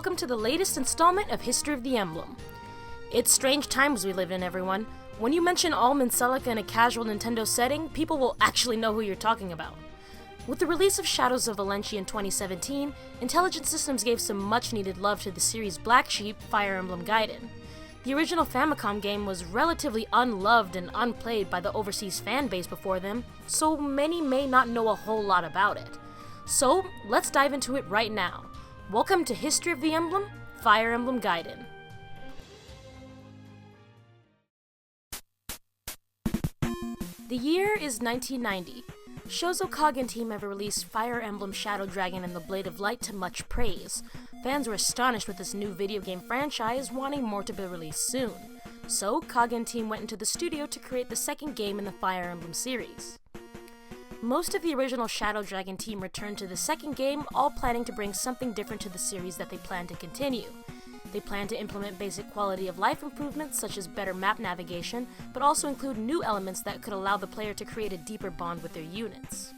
welcome to the latest installment of History of the Emblem. It's strange times we live in, everyone. When you mention Alm and Celica in a casual Nintendo setting, people will actually know who you're talking about. With the release of Shadows of Valentia in 2017, Intelligent Systems gave some much-needed love to the series' black sheep, Fire Emblem Gaiden. The original Famicom game was relatively unloved and unplayed by the overseas fan base before them, so many may not know a whole lot about it. So, let's dive into it right now. Welcome to History of the Emblem, Fire Emblem Gaiden. The year is 1990. Shozo Kage and team have released Fire Emblem Shadow Dragon and the Blade of Light to much praise. Fans were astonished with this new video game franchise, wanting more to be released soon. So, Kage and team went into the studio to create the second game in the Fire Emblem series. Most of the original Shadow Dragon team returned to the second game, all planning to bring something different to the series that they plan to continue. They plan to implement basic quality of life improvements such as better map navigation, but also include new elements that could allow the player to create a deeper bond with their units.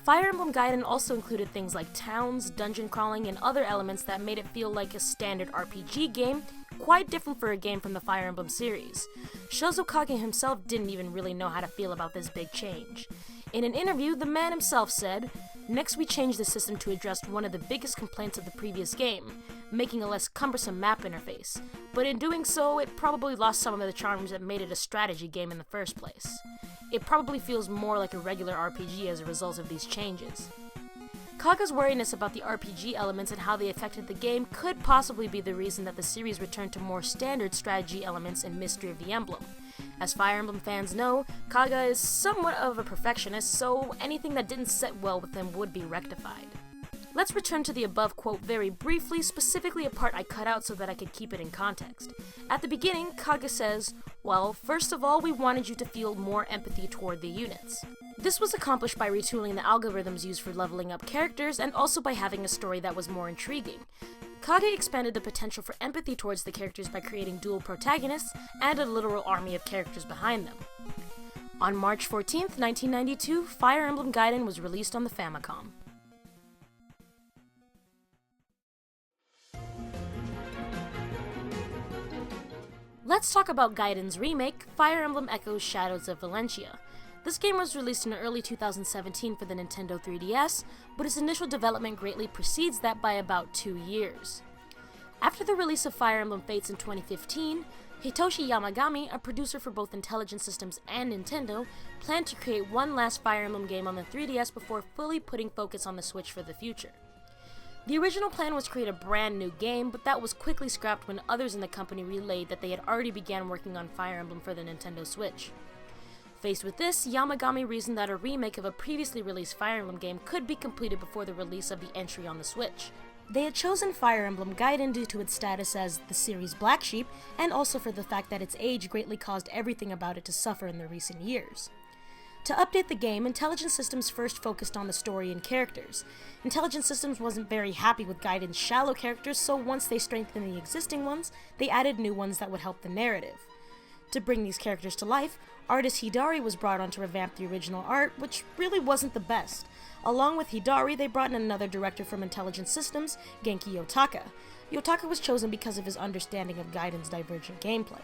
Fire Emblem Gaiden also included things like towns, dungeon crawling, and other elements that made it feel like a standard RPG game, quite different for a game from the Fire Emblem series. Shozo Kage himself didn't even really know how to feel about this big change. In an interview, the man himself said, "Next we changed the system to address one of the biggest complaints of the previous game, making a less cumbersome map interface. But in doing so, it probably lost some of the charms that made it a strategy game in the first place. It probably feels more like a regular RPG as a result of these changes." Kage's wariness about the RPG elements and how they affected the game could possibly be the reason that the series returned to more standard strategy elements in Mystery of the Emblem. As Fire Emblem fans know, Kage is somewhat of a perfectionist, so anything that didn't sit well with him would be rectified. Let's return to the above quote very briefly, specifically a part I cut out so that I could keep it in context. At the beginning, Kage says, "Well, first of all, we wanted you to feel more empathy toward the units." This was accomplished by retooling the algorithms used for leveling up characters and also by having a story that was more intriguing. Kage expanded the potential for empathy towards the characters by creating dual protagonists and a literal army of characters behind them. On March 14th, 1992, Fire Emblem Gaiden was released on the Famicom. Let's talk about Gaiden's remake, Fire Emblem Echoes Shadows of Valentia. This game was released in early 2017 for the Nintendo 3DS, but its initial development greatly precedes that by about 2 years. After the release of Fire Emblem Fates in 2015, Hitoshi Yamagami, a producer for both Intelligent Systems and Nintendo, planned to create one last Fire Emblem game on the 3DS before fully putting focus on the Switch for the future. The original plan was to create a brand new game, but that was quickly scrapped when others in the company relayed that they had already began working on Fire Emblem for the Nintendo Switch. Faced with this, Yamagami reasoned that a remake of a previously released Fire Emblem game could be completed before the release of the entry on the Switch. They had chosen Fire Emblem Gaiden due to its status as the series' black sheep, and also for the fact that its age greatly caused everything about it to suffer in the recent years. To update the game, Intelligent Systems first focused on the story and characters. Intelligent Systems wasn't very happy with Gaiden's shallow characters, so once they strengthened the existing ones, they added new ones that would help the narrative. To bring these characters to life, artist Hidari was brought on to revamp the original art, which really wasn't the best. Along with Hidari, they brought in another director from Intelligent Systems, Genki Yotaka. Yotaka was chosen because of his understanding of Gaiden's divergent gameplay.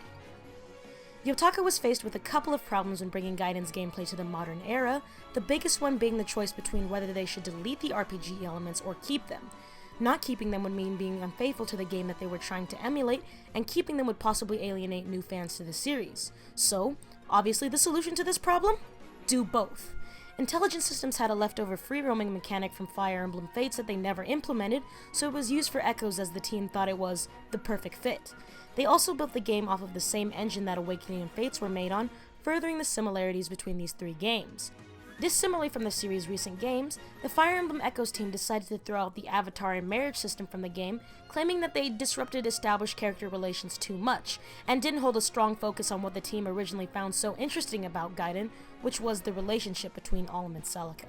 Yotaka was faced with a couple of problems when bringing Gaiden's gameplay to the modern era, the biggest one being the choice between whether they should delete the RPG elements or keep them. Not keeping them would mean being unfaithful to the game that they were trying to emulate, and keeping them would possibly alienate new fans to the series. So, obviously the solution to this problem? Do both. Intelligent Systems had a leftover free-roaming mechanic from Fire Emblem Fates that they never implemented, so it was used for Echoes as the team thought it was the perfect fit. They also built the game off of the same engine that Awakening and Fates were made on, furthering the similarities between these three games. Dissimilarly from the series' recent games, the Fire Emblem Echoes team decided to throw out the avatar and marriage system from the game, claiming that they disrupted established character relations too much, and didn't hold a strong focus on what the team originally found so interesting about Gaiden, which was the relationship between Alm and Celica.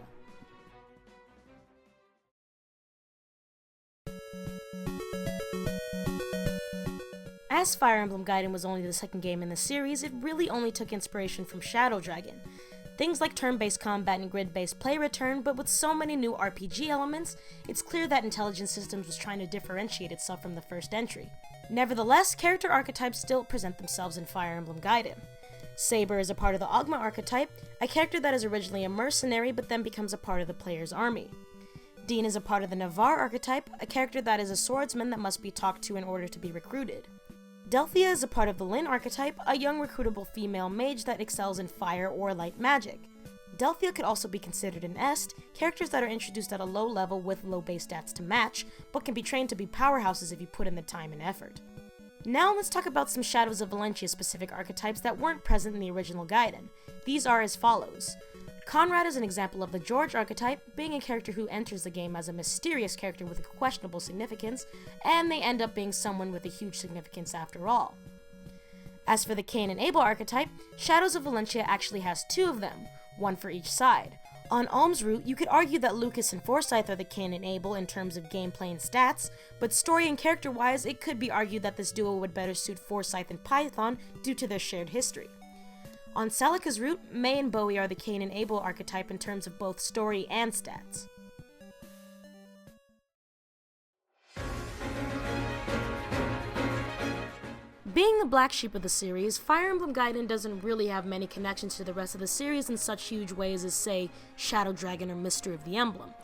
As Fire Emblem Gaiden was only the second game in the series, it really only took inspiration from Shadow Dragon. Things like turn-based combat and grid-based play return, but with so many new RPG elements, it's clear that Intelligent Systems was trying to differentiate itself from the first entry. Nevertheless, character archetypes still present themselves in Fire Emblem Gaiden. Saber is a part of the Ogma archetype, a character that is originally a mercenary but then becomes a part of the player's army. Dean is a part of the Navarre archetype, a character that is a swordsman that must be talked to in order to be recruited. Delphia is a part of the Lyn archetype, a young recruitable female mage that excels in fire or light magic. Delphia could also be considered an Est, characters that are introduced at a low level with low base stats to match, but can be trained to be powerhouses if you put in the time and effort. Now let's talk about some Shadows of Valentia specific archetypes that weren't present in the original Gaiden. These are as follows. Conrad is an example of the George archetype, being a character who enters the game as a mysterious character with a questionable significance, and they end up being someone with a huge significance after all. As for the Cain and Abel archetype, Shadows of Valentia actually has two of them, one for each side. On Alm's route, you could argue that Lucas and Forsyth are the Cain and Abel in terms of gameplay and stats, but story and character-wise, it could be argued that this duo would better suit Forsyth and Python due to their shared history. On Celica's route, May and Bowie are the Cain and Abel archetype in terms of both story and stats. Being the black sheep of the series, Fire Emblem Gaiden doesn't really have many connections to the rest of the series in such huge ways as, say, Shadow Dragon or Mystery of the Emblem.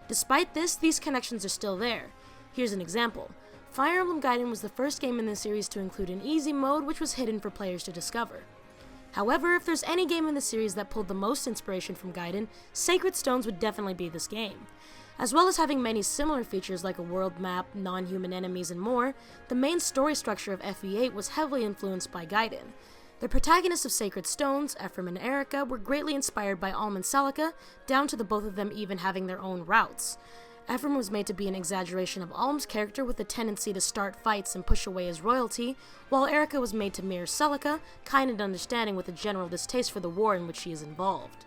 Despite this, these connections are still there. Here's an example. Fire Emblem Gaiden was the first game in the series to include an easy mode which was hidden for players to discover. However, if there's any game in the series that pulled the most inspiration from Gaiden, Sacred Stones would definitely be this game. As well as having many similar features like a world map, non-human enemies, and more, the main story structure of FE8 was heavily influenced by Gaiden. The protagonists of Sacred Stones, Ephraim and Erica, were greatly inspired by Alm and Celica, down to the both of them even having their own routes. Ephraim was made to be an exaggeration of Alm's character with a tendency to start fights and push away his royalty, while Erica was made to mirror Celica, kind and understanding with a general distaste for the war in which she is involved.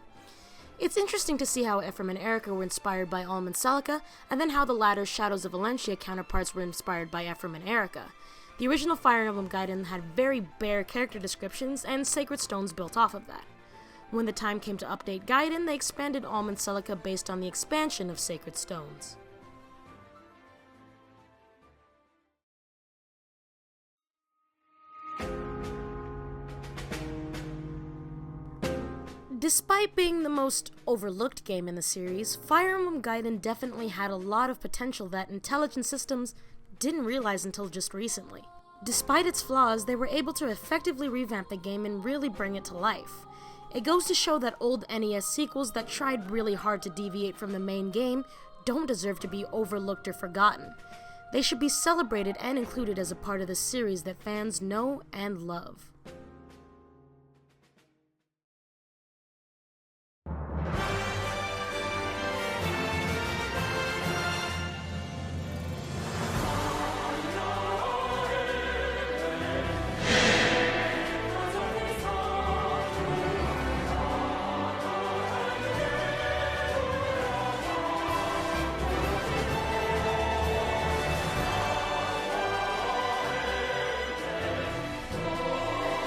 It's interesting to see how Ephraim and Erica were inspired by Alm and Celica, and then how the latter's Shadows of Valentia counterparts were inspired by Ephraim and Erica. The original Fire Emblem Gaiden had very bare character descriptions, and Sacred Stones built off of that. When the time came to update Gaiden, they expanded Alm and Celica based on the expansion of Sacred Stones. Despite being the most overlooked game in the series, Fire Emblem Gaiden definitely had a lot of potential that Intelligent Systems didn't realize until just recently. Despite its flaws, they were able to effectively revamp the game and really bring it to life. It goes to show that old NES sequels that tried really hard to deviate from the main game don't deserve to be overlooked or forgotten. They should be celebrated and included as a part of the series that fans know and love.